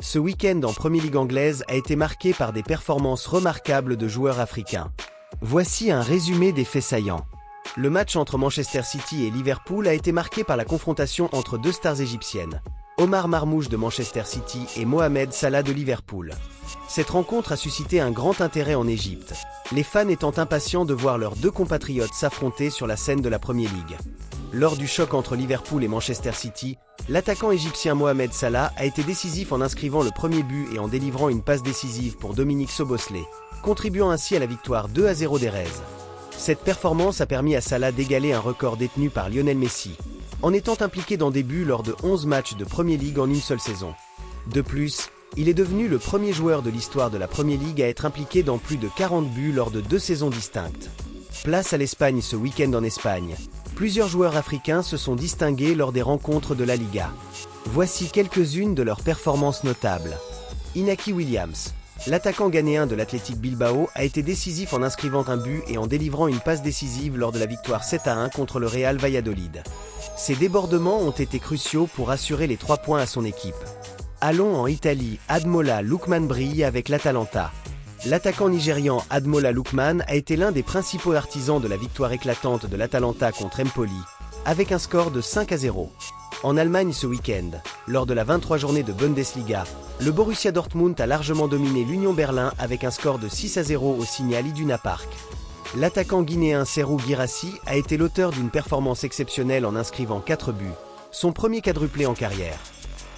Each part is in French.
Ce week-end en Premier League anglaise a été marqué par des performances remarquables de joueurs africains. Voici un résumé des faits saillants. Le match entre Manchester City et Liverpool a été marqué par la confrontation entre deux stars égyptiennes, Omar Marmoush de Manchester City et Mohamed Salah de Liverpool. Cette rencontre a suscité un grand intérêt en Égypte, les fans étant impatients de voir leurs deux compatriotes s'affronter sur la scène de la Premier League. Lors du choc entre Liverpool et Manchester City, l'attaquant égyptien Mohamed Salah a été décisif en inscrivant le premier but et en délivrant une passe décisive pour Dominique Szoboszlai, contribuant ainsi à la victoire 2-0 des Reds. Cette performance a permis à Salah d'égaler un record détenu par Lionel Messi, en étant impliqué dans des buts lors de 11 matchs de Premier League en une seule saison. De plus, il est devenu le premier joueur de l'histoire de la Premier League à être impliqué dans plus de 40 buts lors de 2 saisons distinctes. Place à l'Espagne ce week-end en Espagne. Plusieurs joueurs africains se sont distingués lors des rencontres de la Liga. Voici quelques-unes de leurs performances notables. Inaki Williams, l'attaquant ghanéen de l'Athletic Bilbao, a été décisif en inscrivant un but et en délivrant une passe décisive lors de la victoire 7-1 contre le Real Valladolid. Ses débordements ont été cruciaux pour assurer les 3 points à son équipe. Allons en Italie, Ademola Lookman brille avec l'Atalanta. L'attaquant nigérian Ademola Lookman a été l'un des principaux artisans de la victoire éclatante de l'Atalanta contre Empoli, avec un score de 5-0. En Allemagne ce week-end, lors de la 23e journée de Bundesliga, le Borussia Dortmund a largement dominé l'Union Berlin avec un score de 6-0 au Signal Iduna Park. L'attaquant guinéen Serhou Guirassy a été l'auteur d'une performance exceptionnelle en inscrivant 4 buts, son premier quadruplé en carrière.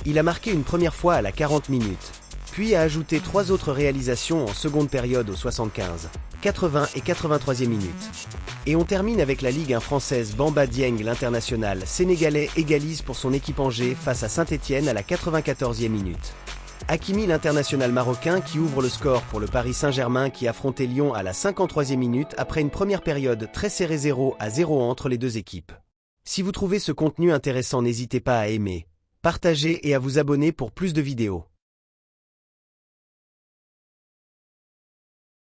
Il a marqué une première fois à la 40 minutes, puis a ajouté 3 autres réalisations en seconde période aux 75, 80 et 83e minutes. Et on termine avec la Ligue 1 française. Bamba Dieng, l'international sénégalais, égalise pour son équipe Angers face à Saint-Étienne à la 94e minute. Hakimi, l'international marocain, qui ouvre le score pour le Paris Saint-Germain qui affrontait Lyon à la 53e minute après une première période très serrée 0-0 entre les deux équipes. Si vous trouvez ce contenu intéressant, n'hésitez pas à aimer, partager et à vous abonner pour plus de vidéos.